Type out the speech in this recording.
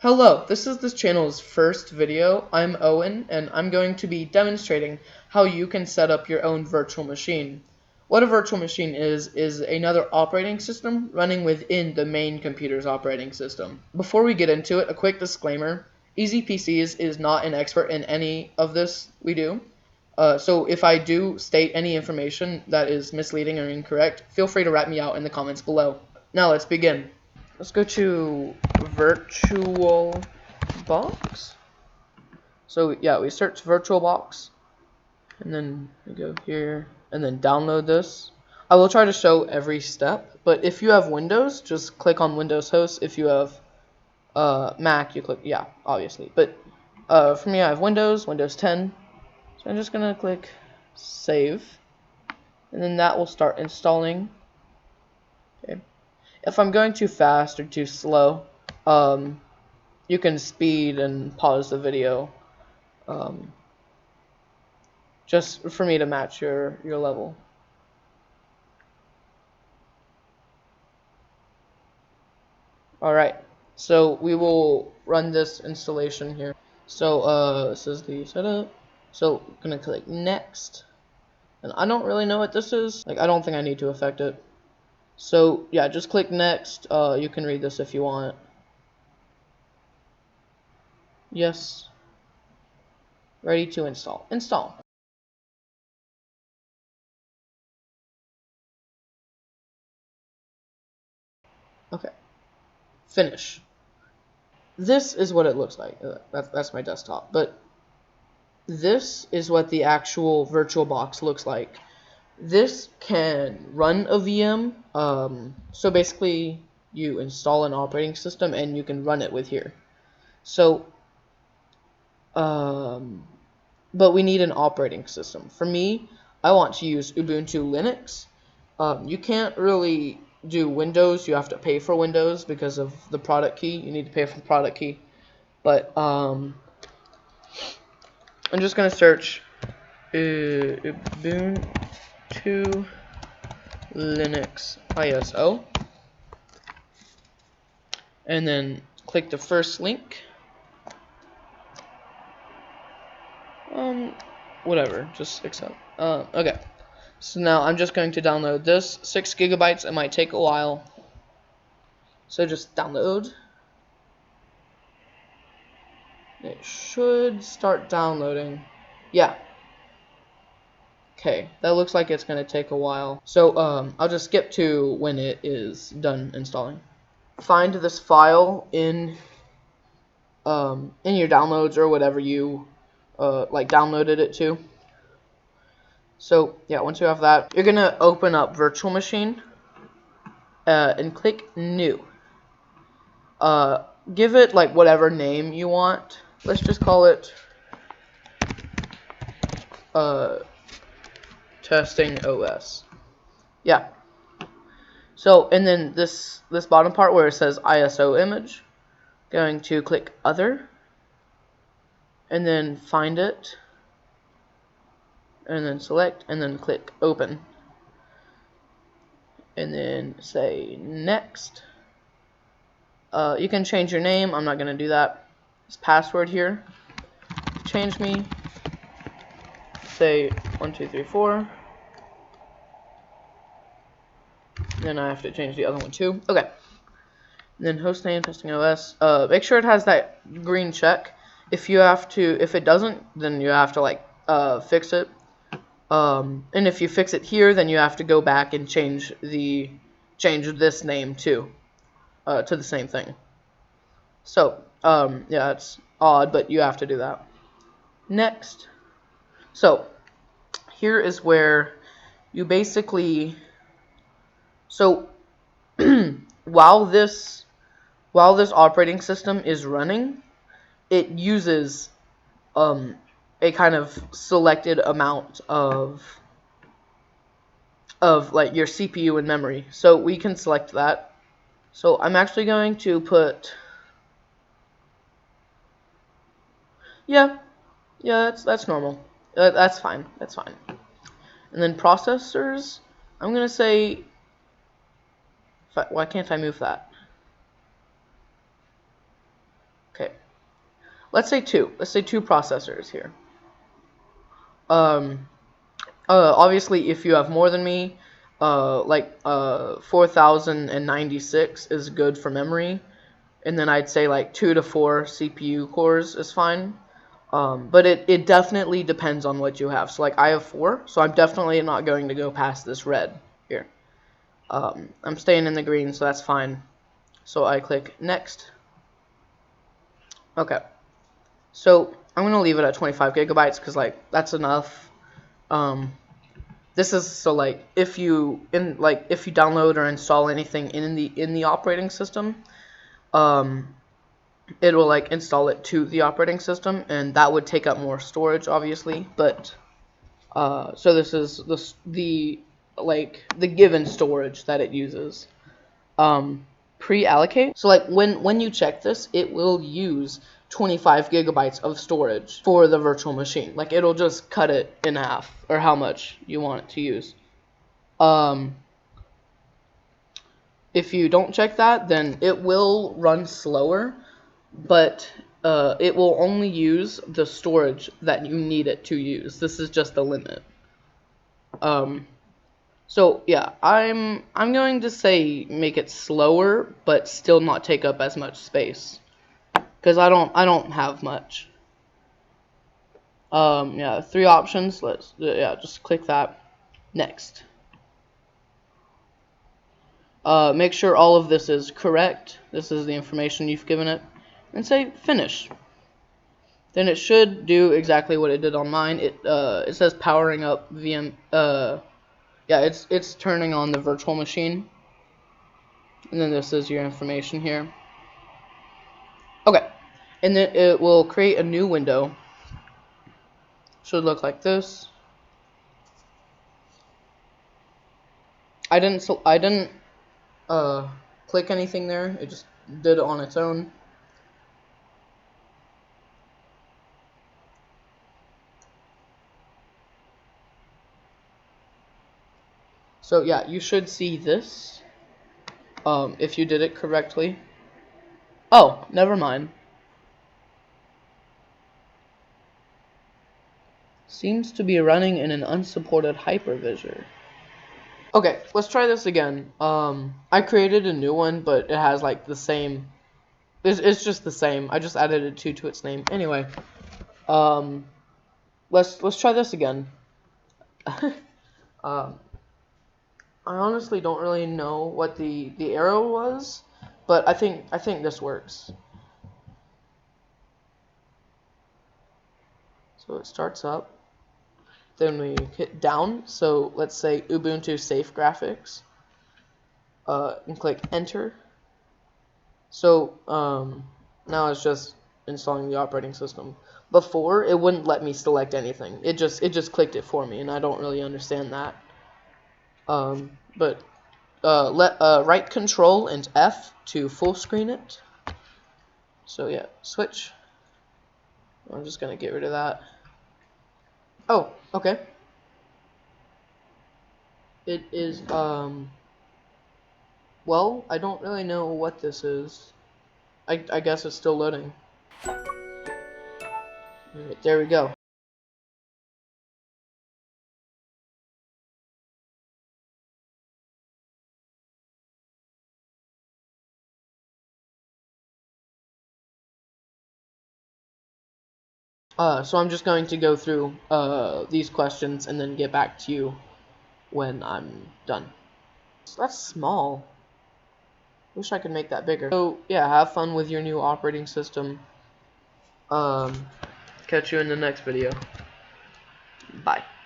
Hello, this is this channel's first video. I'm Owen, and I'm going to be demonstrating how you can set up your own virtual machine. What a virtual machine is another operating system running within the main computer's operating system. Before we get into it, a quick disclaimer. Easy PCs is not an expert in any of this we do. So if I do state any information that is misleading or incorrect, feel free to rat me out in the comments below. Now let's begin. Let's go to VirtualBox. So yeah, we search VirtualBox, and then we go here, and then download this. I will try to show every step, but if you have Windows, just click on Windows Host. If you have Mac, you click, yeah, obviously. But for me, I have Windows 10. So I'm just gonna click Save, and then that will start installing. Okay. If I'm going too fast or too slow, you can speed and pause the video, just for me to match your level. Alright, so we will run this installation here. So this is the setup. So I'm gonna click next, and I don't really know what this is. Like, I don't think I need to affect it. So yeah, just click next. You can read this if you want. Yes. Ready to install. Install. Okay. Finish. This is what it looks like. That's my desktop. But this is what the actual VirtualBox looks like. This can run a VM. So basically, you install an operating system and you can run it with here. So, but we need an operating system. For me, I want to use Ubuntu Linux. You can't really do Windows. You have to pay for Windows because of the product key. You need to pay for the product key. But I'm just gonna search Ubuntu Linux ISO, and then click the first link. Whatever, just accept. Okay. So now I'm just going to download this. 6 gigabytes. It might take a while. So just download. It should start downloading. Yeah. Okay, that looks like it's going to take a while. So I'll just skip to when it is done installing. Find this file in your downloads or whatever you like downloaded it to. So yeah, once you have that, you're gonna open up Virtual Machine and click New. Give it like whatever name you want. Let's just call it Testing OS. Yeah. So and then this bottom part where it says ISO image, going to click Other, and then find it, and then select, and then click Open, and then say Next. You can change your name. I'm not going to do that. This password here. Change me. Say 1234. Then I have to change the other one too. Okay. And then hostname, testing OS. Make sure it has that green check. If it doesn't, then you have to like fix it. And if you fix it here, then you have to go back and change this name too, to the same thing. So, yeah, it's odd, but you have to do that. Next. So, here is where you basically, so while this operating system is running, it uses a kind of selected amount of like your CPU and memory. So we can select that. So I'm actually going to put, yeah, that's normal. That's fine. That's fine. And then processors, I'm gonna say, why can't I move that? let's say two processors here. Obviously, if you have more than me, 4096 is good for memory, and then I'd say like 2 to 4 CPU cores is fine. But it definitely depends on what you have. So like I have 4, so I'm definitely not going to go past this red here. I'm staying in the green, so that's fine. So I click next. Okay. So I'm gonna leave it at 25 gigabytes because like that's enough. This is so like if you download or install anything in the operating system, it will like install it to the operating system, and that would take up more storage, obviously. But so this is the given storage that it uses. Pre-allocate. So like when you check this, it will use 25 gigabytes of storage for the virtual machine. Like it'll just cut it in half, or how much you want it to use. If you don't check that, then it will run slower, but it will only use the storage that you need it to use. This is just the limit. So yeah, I'm going to say make it slower, but still not take up as much space, because I don't have much. Yeah, 3 options. Just click that. Next. Make sure all of this is correct. This is the information you've given it, and say finish. Then it should do exactly what it did on mine. It says powering up VM. Yeah, it's turning on the virtual machine. And then this is your information here. Okay. And then it will create a new window. Should look like this. I didn't click anything there. It just did it on its own. So yeah, you should see this. If you did it correctly. Oh, never mind. Seems to be running in an unsupported hypervisor. Okay, let's try this again. I created a new one, but it has like the same. It's just the same. I just added a 2 to its name. Anyway, let's try this again. I honestly don't really know what the arrow was, but I think this works. So it starts up. Then we hit down. So let's say Ubuntu Safe Graphics. And click enter. So now it's just installing the operating system. Before it wouldn't let me select anything. It just clicked it for me, and I don't really understand that. But right control and F to full screen it. So yeah, switch. I'm just gonna get rid of that. Oh, okay. It is well, I don't really know what this is. I guess it's still loading. Alright, there we go. So I'm just going to go through these questions and then get back to you when I'm done. So that's small. Wish I could make that bigger. So yeah, have fun with your new operating system. Catch you in the next video. Bye.